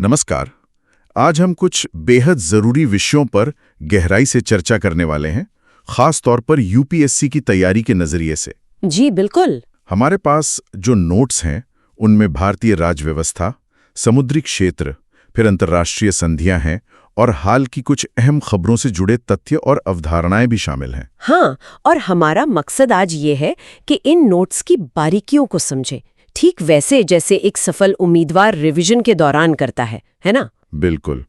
नमस्कार। आज हम कुछ बेहद ज़रूरी विषयों पर गहराई से चर्चा करने वाले हैं, खास तौर पर यूपीएससी की तैयारी के नज़रिए से। जी बिल्कुल। हमारे पास जो नोट्स हैं, उनमें भारतीय राज्य व्यवस्था, समुद्री क्षेत्र, फिर अंतर्राष्ट्रीय संधियां हैं और हाल की कुछ अहम खबरों से जुड़े तथ्य और अवधारणाएं भी शामिल हैं। हाँ, और हमारा मकसद आज ये है कि इन नोट्स की बारीकियों को समझें, ठीक वैसे जैसे एक सफल उम्मीदवार रिवीजन के दौरान करता है ना? बिल्कुल।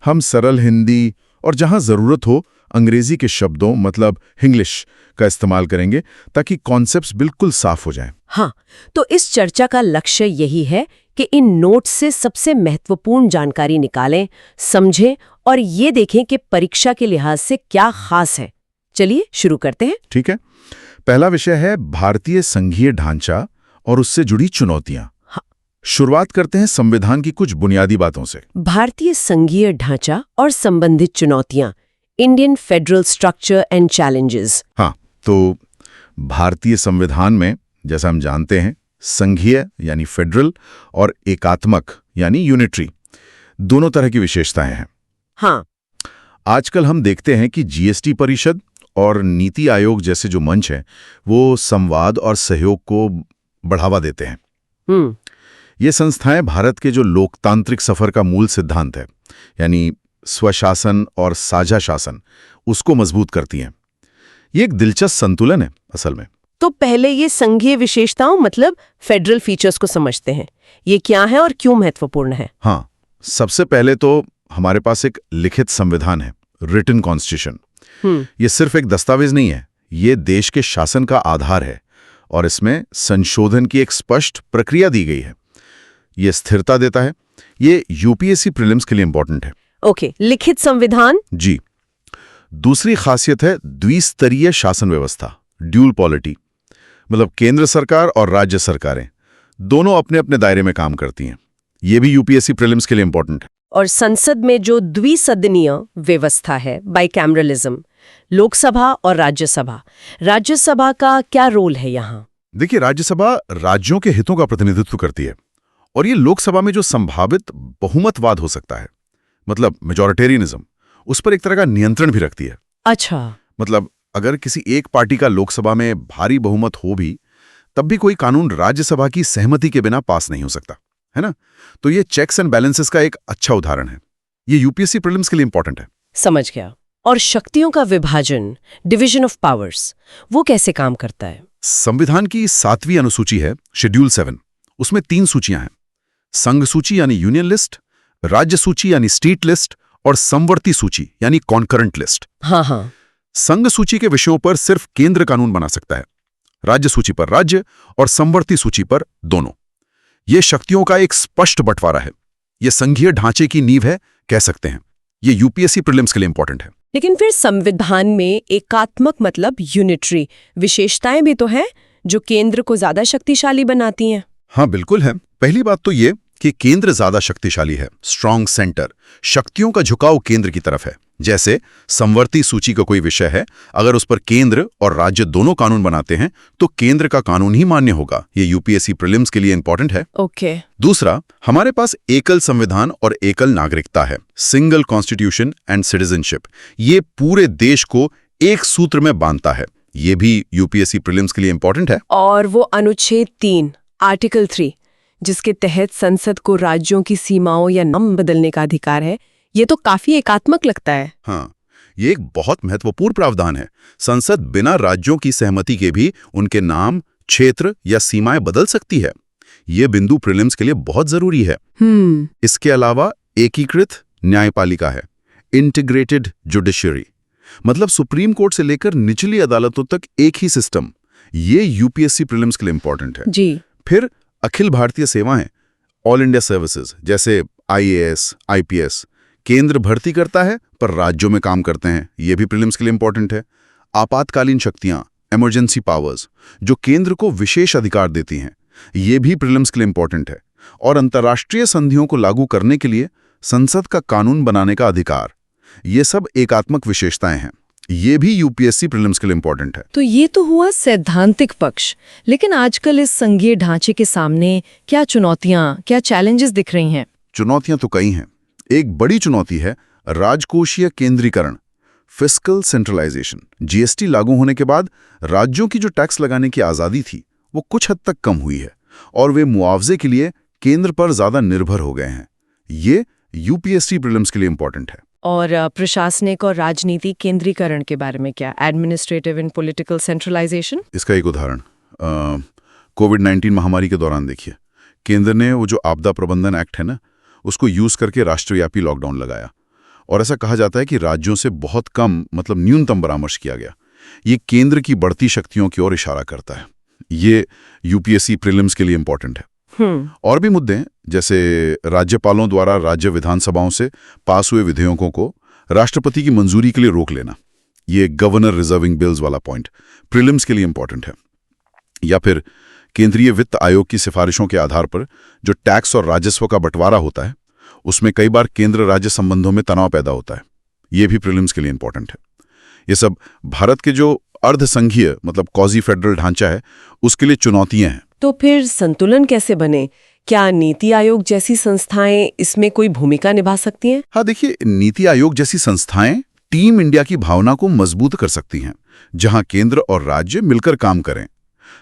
हम सरल हिंदी और जहां ज़रूरत हो अंग्रेजी के शब्दों मतलब इंग्लिश का इस्तेमाल करेंगे ताकि कॉन्सेप्ट्स बिल्कुल साफ हो जाएं। हाँ, तो इस चर्चा का लक्ष्य यही है कि इन नोट्स से सबसे महत्वपूर्ण जानकारी निकालें, समझें और ये देखें कि परीक्षा के लिहाज से क्या खास है। चलिए शुरू करते हैं। ठीक है। पहला विषय है भारतीय संघीय ढांचा और उससे जुड़ी चुनौतियां। शुरुआत करते हैं संविधान की कुछ बुनियादी बातों से। भारतीय संघीय ढांचा और संबंधित चुनौतियां, Indian federal structure and challenges. हाँ, तो भारतीय संविधान में जैसा हम जानते हैं, संघीय यानी फेडरल और एकात्मक यानी यूनिटरी दोनों तरह की विशेषताएं हैं। हाँ, आजकल हम देखते हैं कि जीएसटी परिषद और नीति आयोग जैसे जो मंच हैं, वो संवाद और सहयोग को बढ़ावा देते हैं। ये संस्थाएं भारत के जो लोकतांत्रिक सफर का मूल सिद्धांत है, यानी स्वशासन और साझा शासन, उसको मजबूत करती हैं। ये एक दिलचस्प संतुलन है असल में। तो पहले ये संघीय विशेषताओं मतलब फेडरल फीचर्स को समझते हैं। ये क्या है और क्यों महत्वपूर्ण है? हाँ, सबसे पहले तो हमारे पास एक लिखित संविधान है, रिटन कॉन्स्टिट्यूशन। ये सिर्फ एक दस्तावेज नहीं है, ये देश के शासन का आधार है और इसमें संशोधन की एक स्पष्ट प्रक्रिया दी गई है। ये स्थिरता देता है। ये यूपीएससी प्रीलिम्स के लिए इंपॉर्टेंट है। ओके, लिखित संविधान। जी। दूसरी खासियत है द्विस्तरीय शासन व्यवस्था, ड्यूल पॉलिटी। मतलब केंद्र सरकार और राज्य सरकारें दोनों अपने अपने दायरे में काम करती हैं। ये भी यूपीएससी प्रीलिम्स के लिए इंपॉर्टेंट है। और संसद में जो द्विसदनीय व्यवस्था है, बाइकैमरलिज्म, लोकसभा और राज्यसभा का क्या रोल है यहाँ? देखिए, राज्यसभा राज्यों के हितों का प्रतिनिधित्व करती है और ये लोकसभा में जो संभावित बहुमतवाद हो सकता है, मतलब मेजॉरिटेरियनिज्म, उस पर एक तरह का नियंत्रण भी रखती है। अच्छा। मतलब अगर किसी एक पार्टी का लोकसभा में भारी बहुमत हो भी, तब भी कोई कानून राज्यसभा की सहमति के बिना पास नहीं हो सकता, है ना? तो ये चेक्स एंड बैलेंसेस का एक अच्छा उदाहरण है। ये यूपीएससी प्रीलिम्स के लिए इंपॉर्टेंट है। समझ गया। और शक्तियों का विभाजन, डिवीजन ऑफ पावर्स, वो कैसे काम करता है? संविधान की 7वीं अनुसूची है, शेड्यूल 7। उसमें 3 सूचियां हैं: संघ सूची यानी यूनियन लिस्ट, राज्य सूची यानी स्टेट लिस्ट और समवर्ती सूची यानी कॉन्करेंट लिस्ट। हाँ। संघ सूची के विषयों पर सिर्फ केंद्र कानून बना सकता है, राज्य सूची पर राज्य और समवर्ती सूची पर दोनों। ये शक्तियों का एक स्पष्ट बंटवारा है। ये संघीय ढांचे की नींव है, कह सकते हैं। ये यूपीएससी प्रीलिम्स के लिए इंपॉर्टेंट है। लेकिन फिर संविधान में एकात्मक मतलब यूनिटरी विशेषताएं भी तो हैं जो केंद्र को ज्यादा शक्तिशाली बनाती हैं। हाँ, बिल्कुल है। पहली बात तो ये कि केंद्र ज्यादा शक्तिशाली है, स्ट्रॉन्ग सेंटर। शक्तियों का झुकाव केंद्र की तरफ है। जैसे समवर्ती सूची का कोई विषय है, अगर उस पर केंद्र और राज्य दोनों कानून बनाते हैं तो केंद्र का कानून ही मान्य होगा। ये यूपीएससी प्रीलिम्स के लिए इंपॉर्टेंट है। ओके। दूसरा, हमारे पास एकल संविधान और एकल नागरिकता है, सिंगल कॉन्स्टिट्यूशन एंड सिटीजनशिप। ये पूरे देश को एक सूत्र में बांधता है। ये भी यूपीएससी प्रीलिम्स के लिए इंपॉर्टेंट है। और वो अनुच्छेद 3, आर्टिकल 3, जिसके तहत संसद को राज्यों की सीमाओं या नाम बदलने का अधिकार है, ये तो काफी एकात्मक लगता है। हाँ, ये एक बहुत महत्वपूर्ण प्रावधान है। संसद बिना राज्यों की सहमति के भी उनके नाम, क्षेत्र या सीमाएं बदल सकती है। ये बिंदु प्रीलिम्स के लिए बहुत जरूरी है। इसके अलावा एकीकृत न्यायपालिका है, इंटीग्रेटेड जुडिशरी। मतलब सुप्रीम कोर्ट से लेकर निचली अदालतों तक एक ही सिस्टम। ये यूपीएससी प्रीलिम्स के लिए इंपॉर्टेंट है। जी। फिर अखिल भारतीय सेवाएं, ऑल इंडिया सर्विसेज, जैसे आईएएस, आईपीएस, केंद्र भर्ती करता है पर राज्यों में काम करते हैं। ये भी प्रीलिम्स के लिए इंपॉर्टेंट है। आपातकालीन शक्तियां, इमरजेंसी पावर्स, जो केंद्र को विशेष अधिकार देती हैं, ये भी प्रीलिम्स के लिए इंपॉर्टेंट है। और अंतर्राष्ट्रीय संधियों को लागू करने के लिए संसद का कानून बनाने का अधिकार, ये सब एकात्मक विशेषताएं हैं। ये भी यूपीएससी प्रीलिम्स के लिए इंपॉर्टेंट है। तो ये तो हुआ सैद्धांतिक पक्ष, लेकिन आजकल इस संघीय ढांचे के सामने क्या चुनौतियां, क्या चैलेंजेस दिख रही हैं? चुनौतियां तो कई हैं। एक बड़ी चुनौती है राजकोषीय केंद्रीकरण, फिस्कल सेंट्रलाइजेशन। जीएसटी लागू होने के बाद राज्यों की जो टैक्स लगाने की आज़ादी थी वो कुछ हद तक कम हुई है और वे मुआवजे के लिए केंद्र पर ज़्यादा निर्भर हो गए हैं। ये यूपीएससी प्रीलिम्स के लिए इंपॉर्टेंट है। और प्रशासनिक और राजनीतिक केंद्रीकरण के बारे में क्या? Administrative and political centralization. इसका एक उदाहरण कोविड-19 महामारी के दौरान देखिए, केंद्र ने वो जो आपदा प्रबंधन एक्ट है ना, उसको यूज करके राष्ट्रव्यापी लॉकडाउन लगाया और ऐसा कहा जाता है कि राज्यों से बहुत कम मतलब न्यूनतम परामर्श किया गया। ये केंद्र की बढ़ती शक्तियों की ओर इशारा करता है। ये यूपीएससी प्रीलिम्स के लिए इंपॉर्टेंट है। और भी मुद्दे हैं, जैसे राज्यपालों द्वारा राज्य विधानसभाओं से पास हुए विधेयकों को राष्ट्रपति की मंजूरी के लिए रोक लेना। ये गवर्नर रिजर्विंग बिल्स वाला पॉइंट प्रीलिम्स के लिए इंपॉर्टेंट है। या फिर केंद्रीय वित्त आयोग की सिफारिशों के आधार पर जो टैक्स और राजस्व का बंटवारा होता है, उसमें कई बार केंद्र राज्य संबंधों में तनाव पैदा होता है। ये भी प्रीलिम्स के लिए इंपॉर्टेंट है। ये सब भारत के जो अर्धसंघीय मतलब क्वाजी फेडरल ढांचा है, उसके लिए चुनौतियां हैं। तो फिर संतुलन कैसे बने? क्या नीति आयोग जैसी संस्थाएं इसमें कोई भूमिका निभा सकती हैं? हाँ देखिए, नीति आयोग जैसी संस्थाएं टीम इंडिया की भावना को मजबूत कर सकती हैं, जहां केंद्र और राज्य मिलकर काम करें।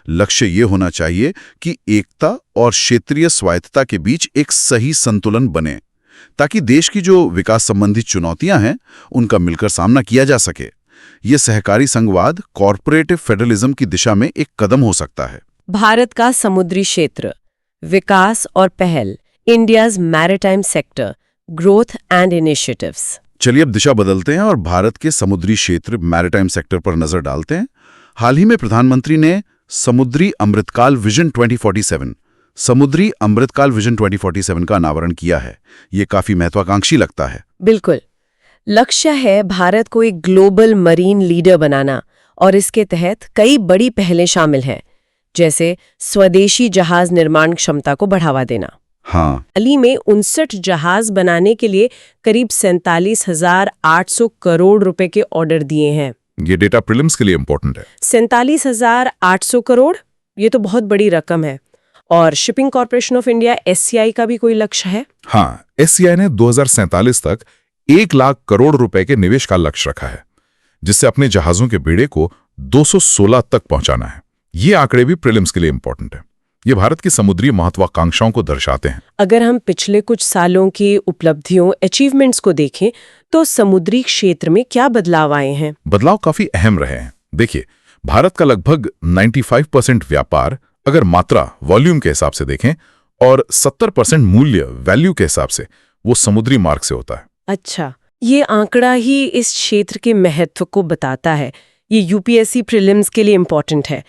लक्ष्य ये होना चाहिए कि एकता और क्षेत्रीय स्वायत्तता के बीच एक सही संतुलन बने, ताकि देश की जो विकास संबंधी चुनौतियां हैं उनका मिलकर सामना किया जा सके। ये सहकारी संघवाद कॉर्पोरेटिव फेडरलिज्म की दिशा में एक कदम हो सकता है। भारत का समुद्री क्षेत्र, विकास और पहल, India's maritime sector, growth and initiatives. चलिए अब दिशा बदलते हैं और भारत के समुद्री क्षेत्र मैरिटाइम सेक्टर पर नजर डालते हैं। हाल ही में प्रधानमंत्री ने समुद्री अमृतकाल विजन 2047 का अनावरण किया है। ये काफी महत्वाकांक्षी लगता है। बिल्कुल। लक्ष्य है भारत को एक ग्लोबल मरीन लीडर बनाना और इसके तहत कई बड़ी पहलें शामिल हैं, जैसे स्वदेशी जहाज निर्माण क्षमता को बढ़ावा देना। हाँ, हाल ही में 59 जहाज बनाने के लिए करीब 47,800 करोड़ रुपए के ऑर्डर दिए हैं। ये डेटा प्रीलिम्स के लिए इंपॉर्टेंट है। 47,800 करोड़, ये तो बहुत बड़ी रकम है। और shipping corporation of India SCI का भी कोई लक्ष्य है? हाँ, SCI ने 2047 तक 1 लाख करोड़ रुपए के निवेश का लक्ष्य रखा है, जिससे अपने जहाजों के बेड़े को 216 तक पहुंचाना है। ये आंकड़े भी प्रीलिम्स के लिए इंपॉर्टेंट है। ये भारत की समुद्री महत्वाकांक्षाओं को दर्शाते हैं। अगर हम पिछले कुछ सालों की उपलब्धियों, अचीवमेंट्स को देखें तो समुद्री क्षेत्र में क्या बदलाव आए हैं? बदलाव काफी अहम रहे हैं। देखिए, भारत का लगभग 95% व्यापार अगर मात्रा वॉल्यूम के हिसाब से देखें और 70% मूल्य वैल्यू के हिसाब से वो समुद्री मार्ग से होता है। अच्छा, ये आंकड़ा ही इस क्षेत्र के महत्व को बताता है। ये यूपीएससी प्रीलिम्स के लिए इंपॉर्टेंट है।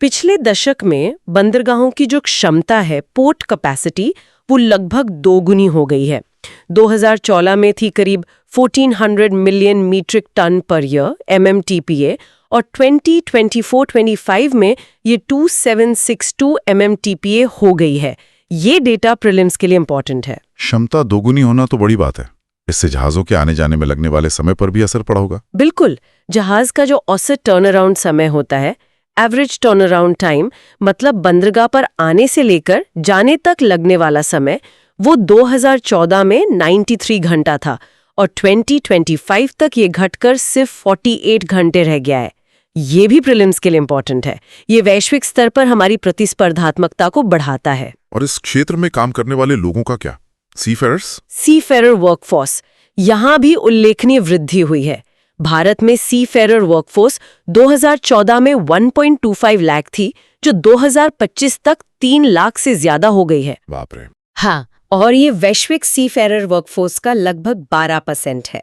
पिछले दशक में बंदरगाहों की जो क्षमता है, पोर्ट कैपेसिटी, वो लगभग दोगुनी हो गई है। 2014 में थी करीब 1400 million metric ton per year MMTPA और 2024-25 में ये 2762 MMTPA हो गई है। ये डेटा प्रीलिम्स के लिए इंपॉर्टेंट है। क्षमता दोगुनी होना तो बड़ी बात है। इससे जहाजों के आने जाने में लगने वाले समय पर भी असर पड़ा होगा। बिल्कुल। जहाज का जो औसत टर्नअराउंड समय होता है, एवरेज टर्नअराउंड टाइम, मतलब बंदरगाह पर आने से लेकर जाने तक लगने वाला समय, वो 2014 में 93 घंटा था और 2025 तक ये घटकर सिर्फ 48 घंटे रह गया है। ये भी प्रीलिम्स के लिए इंपॉर्टेंट है। ये वैश्विक स्तर पर हमारी प्रतिस्पर्धात्मकता को बढ़ाता है। और इस क्षेत्र में काम करने वाले लोगों का क्या? सीफेरर वर्कफोर्स, यहाँ भी उल्लेखनीय वृद्धि हुई है। भारत में सीफेरर वर्कफोर्स 2014 में 1.25 लाख थी, जो 2025 तक 3 लाख से ज्यादा हो गई है। बाप रे। हाँ, और ये वैश्विक सीफेरर वर्कफोर्स का लगभग 12% है।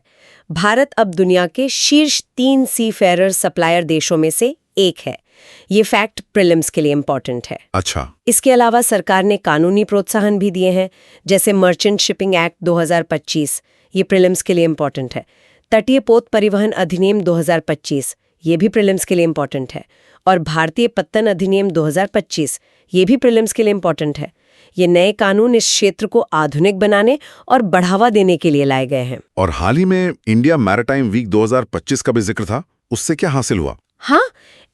भारत अब दुनिया के शीर्ष 3 सीफेरर सप्लायर देशों में से एक है। ये फैक्ट प्रीलिम्स के लिए इंपॉर्टेंट है। अच्छा। इसके अलावा सरकार ने कानूनी प्रोत्साहन भी दिए हैं, जैसे मर्चेंट शिपिंग एक्ट 2025, ये प्रीलिम्स के लिए इंपॉर्टेंट है। तटीय पोत परिवहन अधिनियम 2025, ये भी प्रीलिम्स के लिए इंपॉर्टेंट है। और भारतीय पत्तन अधिनियम 2025, ये भी प्रीलिम्स के लिए इंपॉर्टेंट है। ये नए कानून इस क्षेत्र को आधुनिक बनाने और बढ़ावा देने के लिए लाए गए हैं। और हाल ही में इंडिया मैरिटाइम वीक 2025 का भी जिक्र था, उससे क्या हासिल हुआ? हाँ,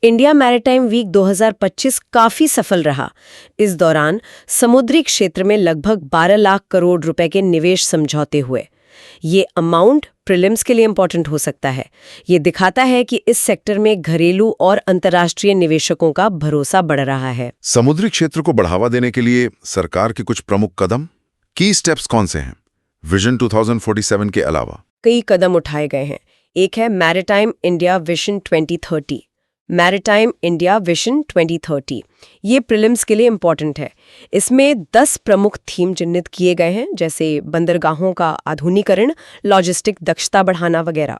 इंडिया मैरीटाइम वीक 2025 काफी सफल रहा। इस दौरान समुद्री क्षेत्र में लगभग 12 लाख करोड़ रुपए के निवेश समझौते हुए। ये अमाउंट प्रीलिम्स के लिए इंपॉर्टेंट हो सकता है। ये दिखाता है कि इस सेक्टर में घरेलू और अंतर्राष्ट्रीय निवेशकों का भरोसा बढ़ रहा है। समुद्री क्षेत्र को बढ़ावा देने के लिए सरकार के कुछ प्रमुख कदम, की स्टेप्स कौन से हैं विजन 2047 के अलावा? कई कदम उठाए गए हैं। एक है maritime India vision 2030। Maritime India vision 2030 ये प्रीलिम्स के लिए इम्पॉर्टेंट है। इसमें 10 प्रमुख थीम चिन्हित किए गए हैं, जैसे बंदरगाहों का आधुनिकीकरण, लॉजिस्टिक दक्षता बढ़ाना वगैरह।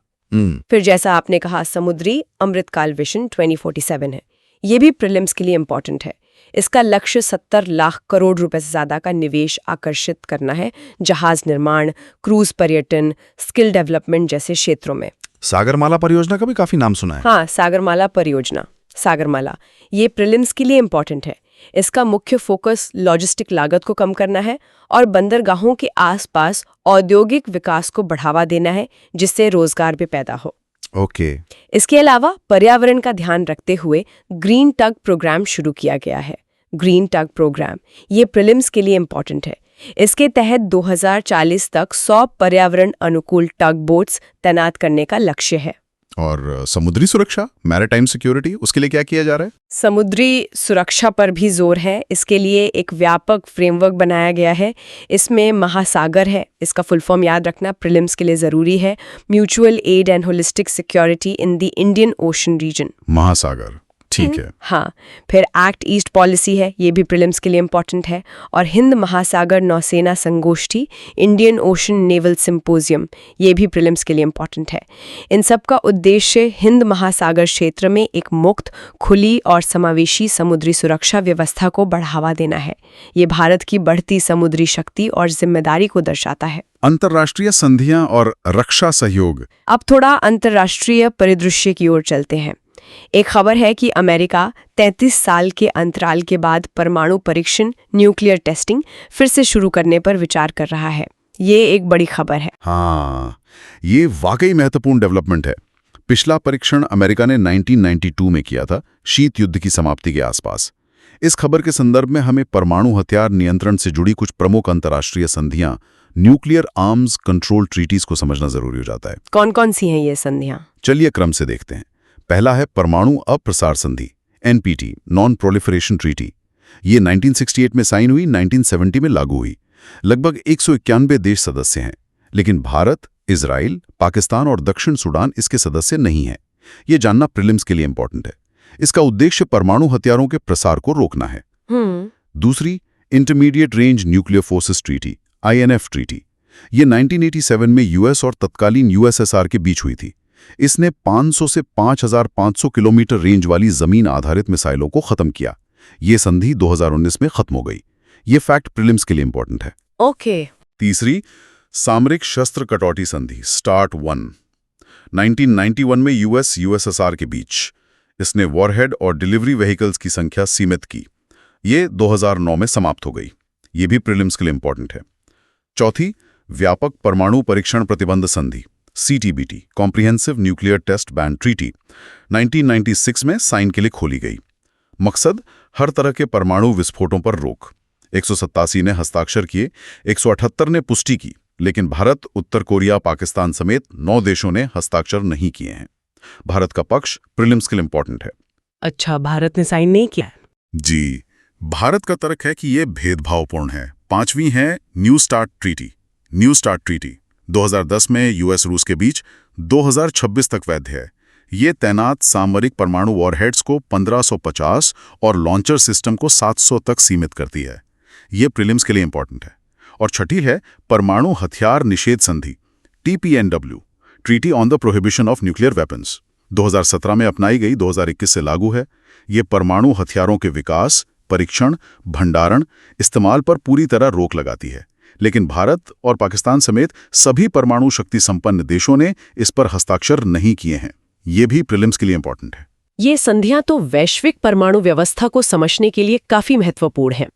फिर जैसा आपने कहा, समुद्री अमृतकाल विजन 2047 है। ये भी प्रीलिम्स के लिए इम्पॉर्टेंट है। इसका लक्ष्य 70 लाख करोड़ रुपए से ज्यादा का निवेश आकर्षित करना है, जहाज निर्माण, क्रूज पर्यटन, स्किल डेवलपमेंट जैसे क्षेत्रों में। सागरमाला परियोजना का भी काफी नाम सुना है। हाँ, सागरमाला परियोजना, सागरमाला, ये प्रीलिम्स के लिए इम्पॉर्टेंट है। इसका मुख्य फोकस लॉजिस्टिक लागत को कम करना है और बंदरगाहों के आसपास औद्योगिक विकास को बढ़ावा देना है, जिससे रोजगार भी पैदा हो। ओके। इसके अलावा पर्यावरण का ध्यान रखते हुए ग्रीन टग प्रोग्राम शुरू किया गया है। ग्रीन टग प्रोग्राम ये प्रीलिम्स के लिए इम्पॉर्टेंट है। इसके तहत 2040 तक 100 पर्यावरण अनुकूल टग बोट्स तैनात करने का लक्ष्य है। और समुद्री सुरक्षा, मैरीटाइम सिक्योरिटी, उसके लिए क्या किया जा रहा है? समुद्री सुरक्षा पर भी जोर है। इसके लिए एक व्यापक फ्रेमवर्क बनाया गया है। इसमें महासागर है, इसका फुल फॉर्म याद रखना प्रीलिम्स के लिए जरूरी है, mutual aid and holistic security in the Indian Ocean region. महासागर, ठीक है। हाँ, फिर एक्ट ईस्ट पॉलिसी है, ये भी प्रीलिम्स के लिए इम्पॉर्टेंट है। और हिंद महासागर नौसेना संगोष्ठी, इंडियन ओशन नेवल सिंपोजियम, ये भी प्रीलिम्स के लिए इम्पॉर्टेंट है। इन सब का उद्देश्य हिंद महासागर क्षेत्र में एक मुक्त, खुली और समावेशी समुद्री सुरक्षा व्यवस्था को बढ़ावा देना है। ये भारत की बढ़ती समुद्री शक्ति और जिम्मेदारी को दर्शाता है। अंतर्राष्ट्रीय संधियां और रक्षा सहयोग। अब थोड़ा अंतर्राष्ट्रीय परिदृश्य की ओर चलते हैं। एक खबर है कि अमेरिका 33 साल के अंतराल के बाद परमाणु परीक्षण, न्यूक्लियर टेस्टिंग फिर से शुरू करने पर विचार कर रहा है। ये एक बड़ी खबर है। हाँ, ये वाकई महत्वपूर्ण डेवलपमेंट है। पिछला परीक्षण अमेरिका ने 1992 में किया था, शीत युद्ध की समाप्ति के आसपास। इस खबर के संदर्भ में हमें परमाणु हथियार नियंत्रण से जुड़ी कुछ प्रमुख अंतर्राष्ट्रीय संधियां, न्यूक्लियर आर्म्स कंट्रोल ट्रीटीज को समझना जरूरी हो जाता है। कौन कौन सी हैं ये संधियां? चलिए क्रम से देखते हैं। पहला है परमाणु अप्रसार संधि, NPT, नॉन प्रोलिफरेशन ट्रीटी। ये 1968 में साइन हुई, 1970 में लागू हुई। लगभग 191 देश सदस्य हैं, लेकिन भारत, इजराइल, पाकिस्तान और दक्षिण सूडान इसके सदस्य नहीं हैं। ये जानना प्रीलिम्स के लिए इंपॉर्टेंट है। इसका उद्देश्य परमाणु हथियारों के प्रसार को रोकना है। दूसरी, intermediate range nuclear forces treaty, INF treaty. ये 1987 में US और तत्कालीन USSR के बीच हुई थी। इसने 500 से 5500 किलोमीटर रेंज वाली जमीन आधारित मिसाइलों को खत्म किया। ये संधि 2019 में खत्म हो गई। ये फैक्ट प्रीलिम्स के लिए इंपॉर्टेंट है। ओके। तीसरी, सामरिक शस्त्र कटौती संधि, START 1, 1991 में US USSR के बीच। इसने वॉरहेड और डिलीवरी व्हीकल्स की संख्या सीमित की। ये 2009 में समाप्त हो गई। ये भी प्रीलिम्स के लिए इंपॉर्टेंट है। चौथी, व्यापक परमाणु परीक्षण प्रतिबंध संधि, CTBT, comprehensive nuclear test ban treaty, 1996 में साइन के लिए खोली गई। मकसद, हर तरह के परमाणु विस्फोटों पर रोक। 187 ने हस्ताक्षर किए, 178 ने पुष्टि की, लेकिन भारत, उत्तर कोरिया, पाकिस्तान समेत 9 देशों ने हस्ताक्षर नहीं किए हैं। भारत का पक्ष प्रीलिम्स के लिए इंपॉर्टेंट है। अच्छा, भारत ने साइन नहीं किया? जी, भारत का तर्क है कि यह भेदभावपूर्ण है। पांचवी है new start treaty. New start treaty 2010 में US रूस के बीच 2026 तक वैध है। ये तैनात सामरिक परमाणु वॉरहेड्स को 1550 और लॉन्चर सिस्टम को 700 तक सीमित करती है। ये प्रीलिम्स के लिए इंपॉर्टेंट है। और छठी है परमाणु हथियार निषेध संधि, TPNW, treaty on the prohibition of nuclear weapons. 2017 में अपनाई गई, 2021 से लागू है। ये परमाणु हथियारों के विकास, परीक्षण, भंडारण, इस्तेमाल पर पूरी तरह रोक लगाती है। लेकिन भारत और पाकिस्तान समेत सभी परमाणु शक्ति संपन्न देशों ने इस पर हस्ताक्षर नहीं किए हैं। ये भी प्रीलिम्स के लिए इंपॉर्टेंट है। ये संधियां तो वैश्विक परमाणु व्यवस्था को समझने के लिए काफी महत्वपूर्ण है।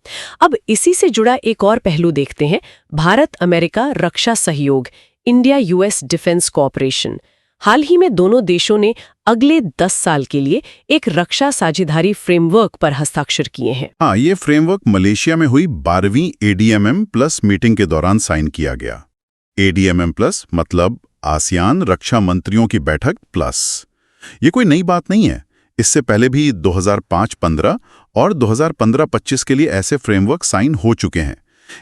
अब इसी से जुड़ा एक और पहलू देखते हैं, भारत अमेरिका रक्षा सहयोग, इंडिया US डिफेंस कोऑपरेशन। हाल ही में दोनों देशों ने अगले 10 साल के लिए एक रक्षा साझेदारी फ्रेमवर्क पर हस्ताक्षर किए हैं। हाँ, ये फ्रेमवर्क मलेशिया में हुई 12वीं ADMM प्लस मीटिंग के दौरान साइन किया गया। ADMM प्लस मतलब आसियान रक्षा मंत्रियों की बैठक प्लस। ये कोई नई बात नहीं है, इससे पहले भी 2005-15 और 2015-25 के लिए ऐसे फ्रेमवर्क साइन हो चुके हैं।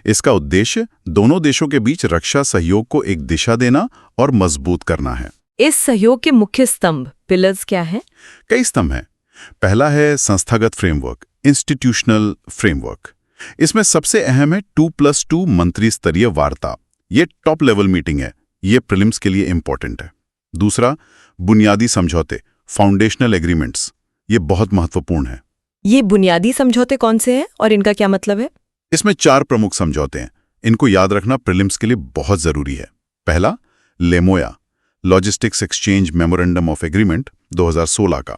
इसका उद्देश्य दोनों देशों के बीच रक्षा सहयोग को एक दिशा देना और मजबूत करना है। इस सहयोग के मुख्य स्तंभ पिलर्स क्या हैं? कई स्तंभ हैं। पहला है संस्थागत फ्रेमवर्क, इंस्टीट्यूशनल फ्रेमवर्क। इसमें सबसे अहम है 2+2 मंत्री स्तरीय वार्ता। ये टॉप लेवल मीटिंग है, ये प्रीलिम्स के लिए इंपॉर्टेंट है। दूसरा, बुनियादी समझौते, फाउंडेशनल एग्रीमेंट्स। ये बहुत महत्वपूर्ण है। ये बुनियादी समझौते कौन से हैं और इनका क्या मतलब है? इसमें 4 प्रमुख समझौते हैं। इनको याद रखना प्रीलिम्स के लिए बहुत जरूरी है। पहला, LEMOA logistics exchange memorandum of agreement 2016 का।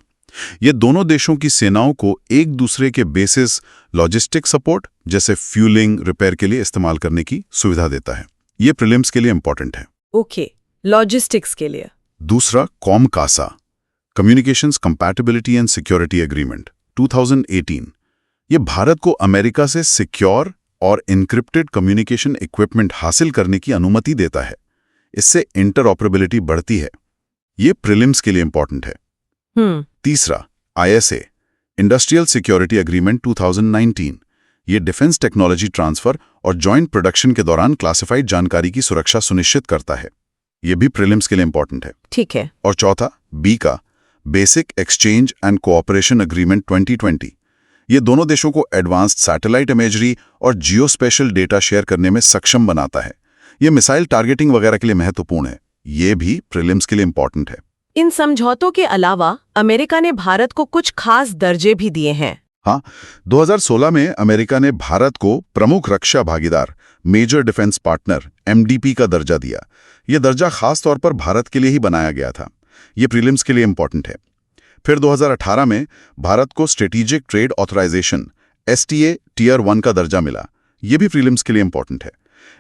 ये दोनों देशों की सेनाओं को एक दूसरे के बेसिस लॉजिस्टिक सपोर्ट जैसे फ्यूलिंग, रिपेयर के लिए इस्तेमाल करने की सुविधा देता है। ये प्रीलिम्स के लिए इंपॉर्टेंट है। ओके, लॉजिस्टिक्स के लिए। दूसरा, COMCASA communications compatibility and security agreement 2018। ये भारत को अमेरिका से सिक्योर और इनक्रिप्टेड कम्युनिकेशन इक्विपमेंट हासिल करने की अनुमति देता है। इससे इंटरऑपरेबिलिटी बढ़ती है। ये प्रीलिम्स के लिए इंपॉर्टेंट है। तीसरा, ISA इंडस्ट्रियल सिक्योरिटी एग्रीमेंट 2019। ये डिफेंस टेक्नोलॉजी ट्रांसफर और जॉइंट प्रोडक्शन के दौरान क्लासिफाइड जानकारी की सुरक्षा सुनिश्चित करता है। ये भी प्रीलिम्स के लिए इंपॉर्टेंट है। ठीक है। और चौथा, B का basic exchange and cooperation agreement 2020। ये दोनों देशों को एडवांस्ड सैटेलाइट इमेजरी और जियोस्पेशल डेटा शेयर करने में सक्षम बनाता है। ये मिसाइल टारगेटिंग वगैरह के लिए महत्वपूर्ण है। ये भी प्रीलिम्स के लिए इंपॉर्टेंट है। इन समझौतों के अलावा अमेरिका ने भारत को कुछ खास दर्जे भी दिए हैं। हाँ, 2016 में अमेरिका ने भारत को प्रमुख रक्षा भागीदार मेजर डिफेंस पार्टनर MDP का दर्जा दिया। यह दर्जा खास तौर पर भारत के लिए ही बनाया गया था। ये प्रीलिम्स के लिए इंपॉर्टेंट है। फिर 2018 में भारत को strategic trade authorization STA Tier 1 का दर्जा मिला। ये भी प्रीलिम्स के लिए इंपॉर्टेंट है।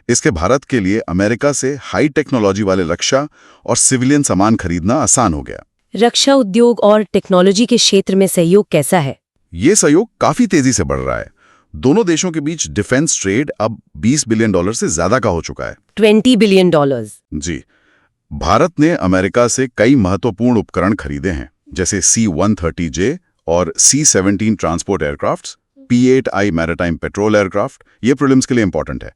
इसके भारत के लिए अमेरिका से हाई टेक्नोलॉजी वाले रक्षा और सिविलियन सामान खरीदना आसान हो गया। रक्षा उद्योग और टेक्नोलॉजी के क्षेत्र में सहयोग कैसा है? ये सहयोग काफी तेजी से बढ़ रहा है। दोनों देशों के बीच डिफेंस ट्रेड अब $20 बिलियन से ज्यादा का हो चुका है। $20 बिलियन। जी। भारत ने अमेरिका से कई महत्वपूर्ण उपकरण खरीदे हैं, जैसे C-130J और C-17 transport aircrafts, P-8I maritime petrol aircraft. ये प्रीलिम्स के लिए इंपॉर्टेंट है।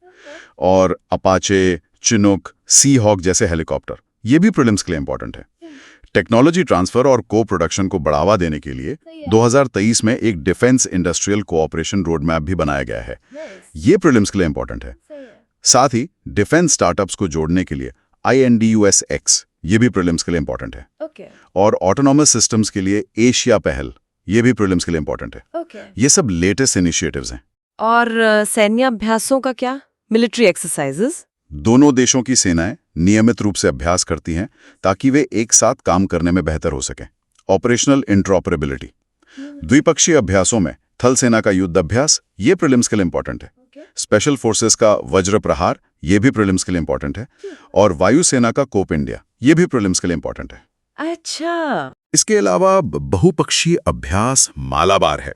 और अपाचे, चिनूक, सी हॉक जैसे हेलीकॉप्टर, ये भी प्रीलिम्स के लिए इंपॉर्टेंट है। टेक्नोलॉजी ट्रांसफर और को प्रोडक्शन को बढ़ावा देने के लिए 2023 में एक defence industrial cooperation road map भी बनाया गया है। ये प्रीलिम्स के लिए इंपॉर्टेंट है। साथ ही डिफेंस स्टार्टअप्स को जोड़ने के लिए INDUSX, ये भी प्रीलिम्स के लिए इंपॉर्टेंट है। और ऑटोनॉमस सिस्टम्स के लिए एशिया पहल, ये भी प्रीलिम्स के लिए इंपॉर्टेंट है। ये सब लेटेस्ट इनिशिएटिव्स हैं। और सैन्य अभ्यासों का क्या? Military exercises? दोनों देशों की सेनाएं नियमित रूप से अभ्यास करती हैं ताकि वे एक साथ काम करने में बेहतर हो सकें। ऑपरेशनल इंटरऑपरेबिलिटी, द्विपक्षीय अभ्यासों में थल सेना का युद्ध अभ्यास, ये प्रीलिम्स के लिए इंपॉर्टेंट है। स्पेशल फोर्सेस का वज्र प्रहार, ये भी प्रीलिम्स के लिए इंपॉर्टेंट है। और वायुसेना का कोप इंडिया, ये भी प्रीलिम्स के लिए इंपॉर्टेंट है। अच्छा। इसके अलावा बहुपक्षीय अभ्यास मालाबार है।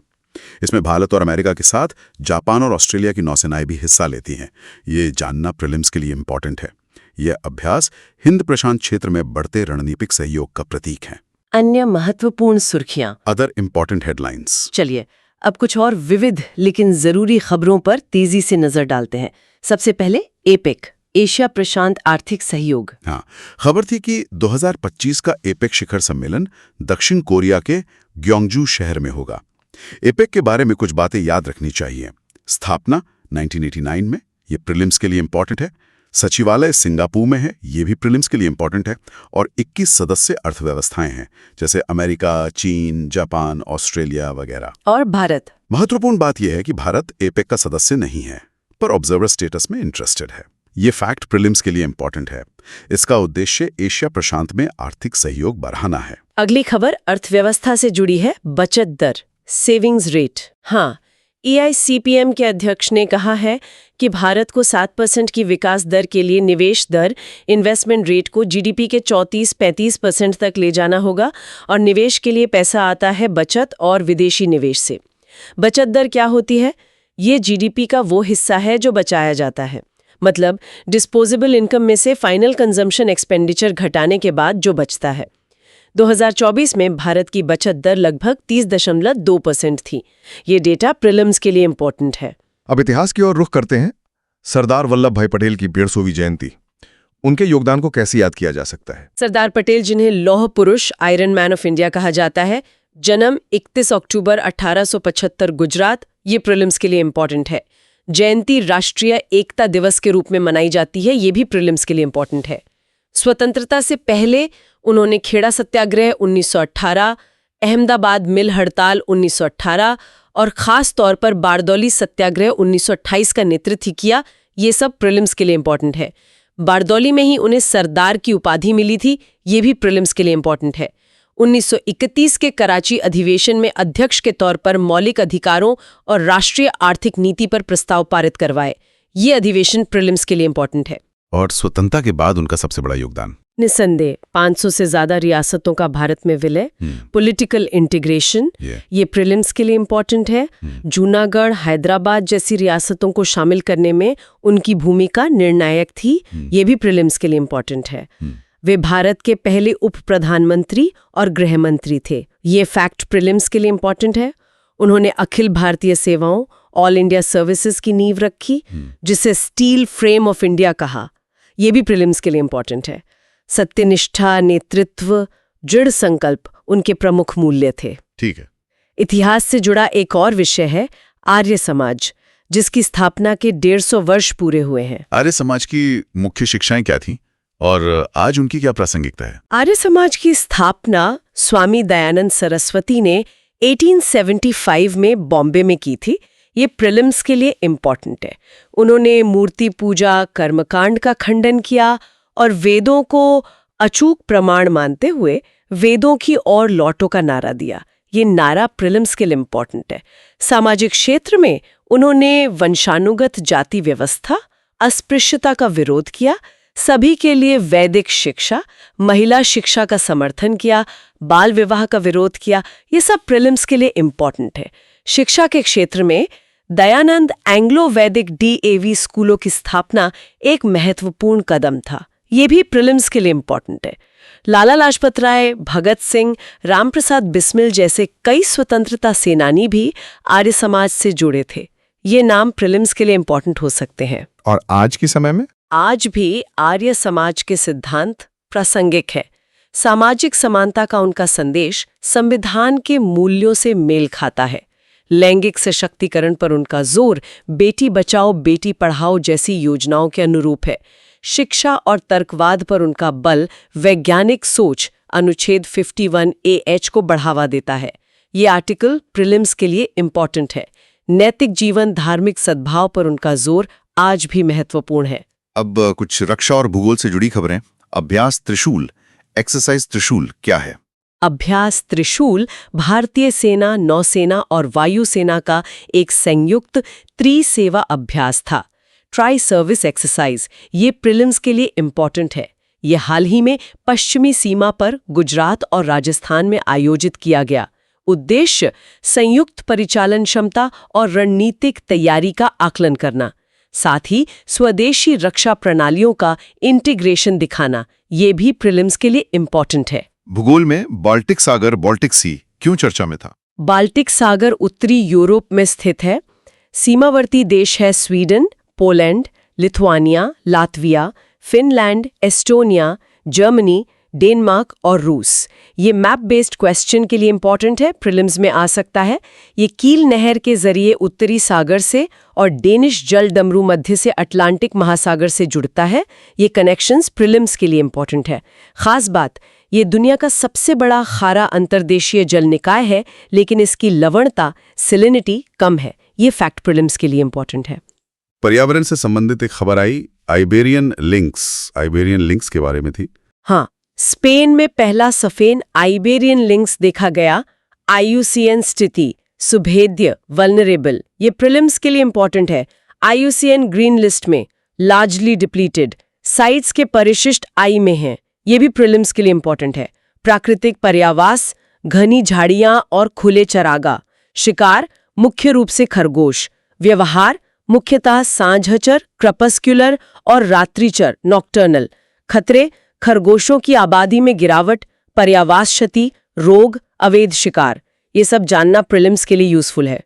इसमें भारत और अमेरिका के साथ जापान और ऑस्ट्रेलिया की नौसेनाएं भी हिस्सा लेती हैं। ये जानना प्रीलिम्स के लिए इंपॉर्टेंट है। यह अभ्यास हिंद प्रशांत क्षेत्र में बढ़ते रणनीतिक सहयोग का प्रतीक है। अन्य महत्वपूर्ण सुर्खियां। Other important headlines. चलिए अब कुछ और विविध लेकिन जरूरी खबरों पर तेजी से नजर डालते हैं। सबसे पहले एपेक, एशिया प्रशांत आर्थिक सहयोग। हाँ, खबर थी कि 2025 का एपेक शिखर सम्मेलन दक्षिण कोरिया के ग्योंगजू शहर में होगा। एपेक के बारे में कुछ बातें याद रखनी चाहिए। स्थापना 1989 में, ये प्रीलिम्स के लिए इंपॉर्टेंट है। सचिवालय सिंगापुर में है, ये भी प्रीलिम्स के लिए इंपॉर्टेंट है। और 21 सदस्य अर्थव्यवस्थाएं हैं, जैसे अमेरिका, चीन, जापान, ऑस्ट्रेलिया वगैरह। और भारत? महत्वपूर्ण बात यह है कि भारत एपेक का सदस्य नहीं है, पर ऑब्जर्वर स्टेटस में इंटरेस्टेड है। ये फैक्ट प्रीलिम्स के लिए इंपॉर्टेंट है। इसका उद्देश्य एशिया प्रशांत में आर्थिक सहयोग बढ़ाना है। अगली खबर अर्थव्यवस्था से जुड़ी है। बचत दर, सेविंग्स रेट। हाँ, EICPM के अध्यक्ष ने कहा है कि भारत को 7% की विकास दर के लिए निवेश दर इन्वेस्टमेंट रेट को GDP के 34-35% तक ले जाना होगा और निवेश के लिए पैसा आता है बचत और विदेशी निवेश से। बचत दर क्या होती है? ये GDP का वो हिस्सा है जो बचाया जाता है, मतलब डिस्पोजेबल इनकम में से फाइनल कंजम्पशन एक्सपेंडिचर घटाने के बाद जो बचता है। 2024 में भारत की बचत दर लगभग 30.2% थी। ये डेटा प्रीलिम्स के लिए इम्पोर्टेंट है। अब इतिहास की ओर रुख करते हैं। सरदार वल्लभ भाई पटेल की 150वीं जयंती, उनके योगदान को कैसे याद किया जा सकता है? सरदार पटेल, जिन्हें लौह पुरुष, आयरन मैन ऑफ इंडिया कहा जाता है, जन्म 31 अक्टूबर 1875 गुजरात, ये प्रीलिम्स के लिए इम्पोर्टेंट है। जयंती राष्ट्रीय एकता दिवस के रूप में मनाई जाती है, ये भी प्रीलिम्स के लिए इम्पोर्टेंट है। स्वतंत्रता से पहले उन्होंने खेड़ा सत्याग्रह 1918, अहमदाबाद मिल हड़ताल 1918 और खास तौर पर बारदौली सत्याग्रह 1928 का नेतृत्व किया। ये सब प्रीलिम्स के लिए इम्पोर्टेंट है। बारदौली में ही उन्हें सरदार की उपाधि मिली थी, ये भी प्रीलिम्स के लिए इम्पोर्टेंट है। 1931 के कराची अधिवेशन में अध्यक्ष के तौर पर मौलिक अधिकारों और राष्ट्रीय आर्थिक नीति पर प्रस्ताव पारित करवाए। ये अधिवेशन प्रीलिम्स के लिए इम्पोर्टेंट है। और स्वतंत्रता के बाद उनका सबसे बड़ा योगदान? निसंदेह 500 से ज्यादा रियासतों का भारत में विलय, पॉलिटिकल इंटीग्रेशन, ये प्रीलिम्स के लिए इम्पोर्टेंट है। जूनागढ़, हैदराबाद जैसी रियासतों को शामिल करने में उनकी भूमिका निर्णायक थी, ये भी प्रीलिम्स के लिए इम्पोर्टेंट है। वे भारत के पहले उप प्रधानमंत्री और गृह मंत्री थे, ये फैक्ट प्रीलिम्स के लिए इम्पोर्टेंट है। उन्होंने अखिल भारतीय सेवाओं, ऑल इंडिया सर्विसेज की नींव रखी, जिसे स्टील फ्रेम ऑफ इंडिया कहा, ये भी प्रीलिम्स के लिए इम्पोर्टेंट है। सत्यनिष्ठा, नेतृत्व, दृढ़ संकल्प उनके प्रमुख मूल्य थे। ठीक है। इतिहास से जुड़ा एक और विषय है आर्य समाज, जिसकी स्थापना के 150 वर्ष पूरे हुए हैं। आर्य समाज की मुख्य शिक्षाएं क्या थीं और आज उनकी क्या प्रासंगिकता है? आर्य समाज की स्थापना स्वामी दयानंद सरस्वती ने 1875 में बॉम्बे में की थी। ये प्रीलिम्स के लिए इम्पोर्टेंट है। उन्होंने मूर्ति पूजा, कर्मकांड का खंडन किया और वेदों को अचूक प्रमाण मानते हुए वेदों की ओर लौटो का नारा दिया। ये नारा प्रीलिम्स के लिए इम्पोर्टेंट है। सामाजिक क्षेत्र में उन्होंने वंशानुगत जाति व्यवस्था, अस्पृश्यता का विरोध किया, सभी के लिए वैदिक शिक्षा, महिला शिक्षा का समर्थन किया, बाल विवाह का विरोध किया। ये सब प्रीलिम्स के लिए इम्पोर्टेंट है। शिक्षा के क्षेत्र में दयानंद एंग्लो वैदिक DAV स्कूलों की स्थापना एक महत्वपूर्ण कदम था, ये भी प्रीलिम्स के लिए इम्पोर्टेंट है। लाला लाजपत राय, भगत सिंह, रामप्रसाद बिस्मिल जैसे कई स्वतंत्रता सेनानी भी आर्य समाज से जुड़े थे। ये नाम प्रीलिम्स के लिए इम्पोर्टेंट हो सकते हैं। और आज के समय में? आज भी आर्य समाज के सिद्धांत प्रासंगिक है। सामाजिक समानता का उनका संदेश संविधान के मूल्यों से मेल खाता है। लैंगिक सशक्तिकरण पर उनका जोर बेटी बचाओ बेटी पढ़ाओ जैसी योजनाओं के अनुरूप है। शिक्षा और तर्कवाद पर उनका बल वैज्ञानिक सोच अनुच्छेद 51AH को बढ़ावा देता है। ये आर्टिकल प्रीलिम्स के लिए इम्पोर्टेंट है। नैतिक जीवन, धार्मिक सद्भाव पर उनका जोर आज भी महत्वपूर्ण है। अब कुछ रक्षा और भूगोल से जुड़ी खबरें। अभ्यास त्रिशूल, एक्सरसाइज त्रिशूल क्या है? अभ्यास त्रिशूल भारतीय सेना, नौसेना और वायुसेना का एक संयुक्त त्रिसेवा अभ्यास था, ट्राई सर्विस एक्सरसाइज। ये प्रीलिम्स के लिए इम्पोर्टेंट है। ये हाल ही में पश्चिमी सीमा पर गुजरात और राजस्थान में आयोजित किया गया। उद्देश्य संयुक्त परिचालन क्षमता और रणनीतिक तैयारी का आकलन करना, साथ ही स्वदेशी रक्षा प्रणालियों का इंटीग्रेशन दिखाना, ये भी प्रीलिम्स के लिए इम्पोर्टेंट है। भूगोल में बाल्टिक सागर, बाल्टिक सी क्यों चर्चा में था? बाल्टिक सागर उत्तरी यूरोप में स्थित है। सीमावर्ती देश है Sweden, Poland, Lithuania, Latvia, Finland, Estonia, Germany, Denmark और रूस। ये मैप बेस्ड क्वेश्चन के लिए इंपॉर्टेंट है, प्रीलिम्स में आ सकता है। ये कील नहर के जरिए उत्तरी सागर से और डेनिश जल डमरू मध्य से अटलांटिक महासागर से जुड़ता है। ये कनेक्शंस प्रीलिम्स के लिए इंपॉर्टेंट है। खास बात, ये दुनिया का सबसे बड़ा खारा अंतर्देशीय जल निकाय है, लेकिन इसकी लवणता, सैलिनिटी कम है। ये फैक्ट प्रीलिम्स के लिए इंपॉर्टेंट है। पर्यावरण से संबंधित एक खबर आई, आइबेरियन लिंक्स के बारे में थी। हाँ, स्पेन में पहला सफेद आइबेरियन लिंक्स देखा गया। IUCN स्थिति सुभेद्य वल्नरेबल, ये प्रीलिम्स के लिए इंपॉर्टेंट है। IUCN ग्रीन लिस्ट में लार्जली डिप्लीटेड, साइट्स के परिशिष्ट आई में हैं, ये भी प्रीलिम्स के लिए इंपॉर्टेंट है। प्राकृतिक पर्यावास, घनी झाड़ियां और खुले चरागा, शिकार मुख्य रूप से खरगोश, व्यवहार मुख्यतः सांझचर, क्रपस्क्यूलर और रात्रिचर नॉक्टर्नल, खतरे खरगोशों की आबादी में गिरावट, पर्यावास क्षति, रोग, अवैध शिकार, ये सब जानना प्रीलिम्स के लिए यूजफुल है।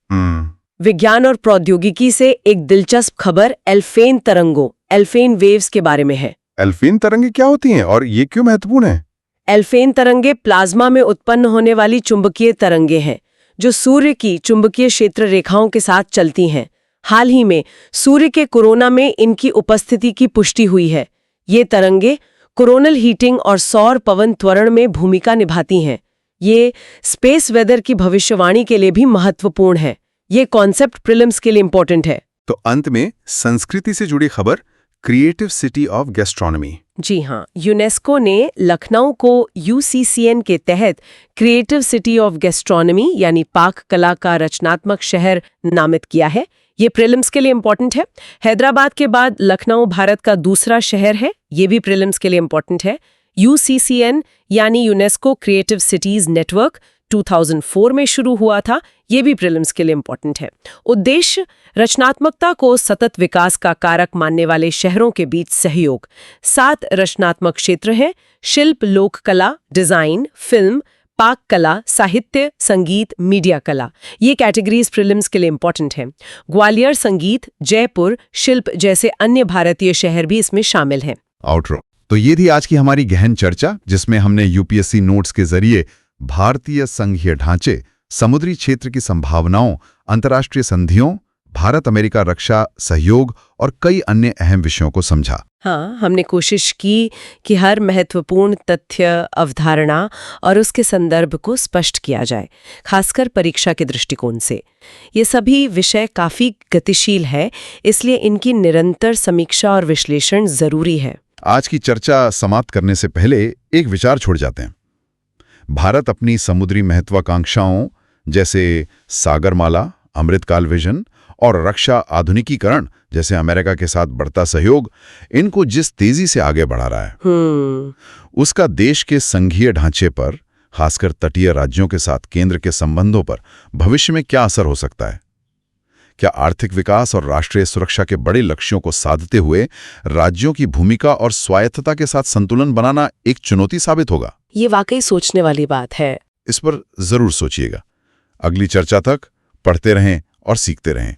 विज्ञान और प्रौद्योगिकी से एक दिलचस्प खबर एल्फेन तरंगों, एल्फेन वेव्स के बारे में है। एल्फीन तरंगे क्या होती हैं और ये क्यों महत्वपूर्ण है? एल्फेन तरंगे प्लाज्मा में उत्पन्न होने वाली चुंबकीय तरंगे हैं जो सूर्य की चुंबकीय क्षेत्र रेखाओं के साथ चलती हैं। हाल ही में सूर्य के कोरोना में इनकी उपस्थिति की पुष्टि हुई है। ये तरंगे कोरोनल हीटिंग और सौर पवन त्वरण में भूमिका निभाती हैं। ये स्पेस वेदर की भविष्यवाणी के लिए भी महत्वपूर्ण है। ये कॉन्सेप्ट प्रीलिम्स के लिए इंपॉर्टेंट है। तो अंत में संस्कृति से जुड़ी खबर, क्रिएटिव सिटी ऑफ गैस्ट्रोनॉमी। जी हाँ, यूनेस्को ने लखनऊ को UCCN के तहत क्रिएटिव सिटी ऑफ गैस्ट्रोनॉमी यानी पाक कला का रचनात्मक शहर नामित किया है। ये प्रीलिम्स के लिए इंपॉर्टेंट है। हैदराबाद के बाद लखनऊ भारत का दूसरा शहर है, ये भी प्रीलिम्स के लिए इंपॉर्टेंट है। UCCN यानी यूनेस्को क्रिएटिव सिटीज नेटवर्क 2004 में शुरू हुआ था, ये भी प्रीलिम्स के लिए इंपॉर्टेंट है। उद्देश्य रचनात्मकता को सतत विकास का कारक मानने वाले शहरों के बीच सहयोग। 7 रचनात्मक क्षेत्र हैं: शिल्प, लोक कला, डिजाइन, फिल्म, पाक कला, साहित्य, संगीत, मीडिया कला। ये कैटेगरीज प्रीलिम्स के लिए इंपॉर्टेंट हैं। ग्वालियर संगीत, जयपुर शिल्प जैसे अन्य भारतीय शहर भी इसमें शामिल हैं। आउटरो। तो ये थी आज की हमारी गहन चर्चा, जिसमें हमने UPSC नोट्स के जरिए भारतीय संघीय ढांचे, समुद्री क्षेत्र की संभावनाओं, अंतर्राष्ट्रीय संधियों, भारत अमेरिका रक्षा सहयोग और कई अन्य अहम विषयों को समझा। हाँ, हमने कोशिश की कि हर महत्वपूर्ण तथ्य, अवधारणा और उसके संदर्भ को स्पष्ट किया जाए, खासकर परीक्षा के दृष्टिकोण से। ये सभी विषय काफी गतिशील है, इसलिए इनकी निरंतर समीक्षा और विश्लेषण जरूरी है। आज की चर्चा समाप्त करने से पहले एक विचार छोड़ जाते हैं। भारत अपनी समुद्री महत्वाकांक्षाओं जैसे सागरमाला, अमृतकाल विजन और रक्षा आधुनिकीकरण जैसे अमेरिका के साथ बढ़ता सहयोग, इनको जिस तेजी से आगे बढ़ा रहा है, उसका देश के संघीय ढांचे पर, खासकर तटीय राज्यों के साथ केंद्र के संबंधों पर भविष्य में क्या असर हो सकता है? क्या आर्थिक विकास और राष्ट्रीय सुरक्षा के बड़े लक्ष्यों को साधते हुए राज्यों की भूमिका और स्वायत्तता के साथ संतुलन बनाना एक चुनौती साबित होगा? ये वाकई सोचने वाली बात है। इस पर जरूर सोचिएगा। अगली चर्चा तक पढ़ते रहें और सीखते रहें।